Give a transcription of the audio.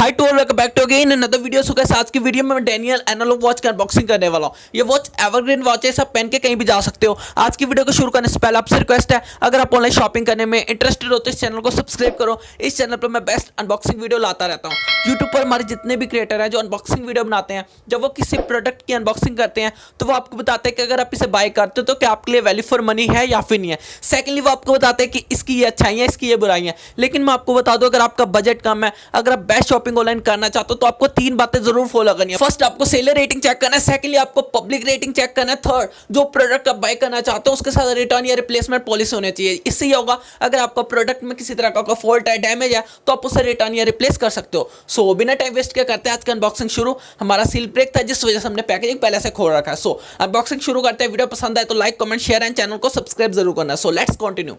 Hi to all, welcome back to again another video. So guys, आज की video में मैं डैनियल एनालॉग वॉच की अनबॉक्सिंग करने वाला हूँ। ये वॉच एवरग्रीन वॉच है, सब पहन के कहीं भी जा सकते हो। आज की वीडियो को शुरू करने से पहले आपसे रिक्वेस्ट है, अगर आप ऑनलाइन शॉपिंग करने में इंटरेस्टेड हो तो इस चैनल को सब्सक्राइब करो। इस चैनल पर मैं बेस्ट अनबॉक्सिंग वीडियो लाता रहता हूँ। यूट्यूब पर हमारे जितने भी क्रिएटर हैं जो अनबॉक्सिंग वीडियो बनाते हैं, जब वो किसी प्रोडक्ट की अनबॉक्सिंग करते हैं तो वो आपको बताते हैं कि अगर आप इसे बाय करते हो तो क्या आपके लिए वैल्यू फॉर मनी है या फिर नहीं है। सेकेंडली, वो आपको बताते हैं कि इसकी ये अच्छाइयाँ, इसकी ये बुराइयाँ। लेकिन मैं आपको बता दूं, अगर आपका बजट कम है, अगर आप बेस्ट शॉपिंग ऑनलाइन करना चाहते हो तो आपको तीन बातें जरूर फॉलो करनी है। फर्स्ट, आपको सेलर रेटिंग चेक करना है। सेकेंडली, आपको पब्लिक रेटिंग चेक करना है। थर्ड, जो प्रोडक्ट आप बाय करना चाहते हो उसके साथ रिटर्न या रिप्लेसमेंट पॉलिसी होनी चाहिए। इससे ये होगा, अगर आपका प्रोडक्ट में किसी तरह का फॉल्ट है, डैमेज है, तो आप उसे रिटर्न या रिप्लेस कर सकते हो। सो बिना टाइम वेस्ट क्या करते हैं, आज का अनबॉक्सिंग शुरू। हमारा सील ब्रेक था जिस वजह से हमने पैकेजिंग पहले से खोल रखा है। सो अनबॉक्सिंग शुरू करते हैं। वीडियो पसंद आए तो like, comment, share and channel को सब्सक्राइब जरूर करना। So let's continue.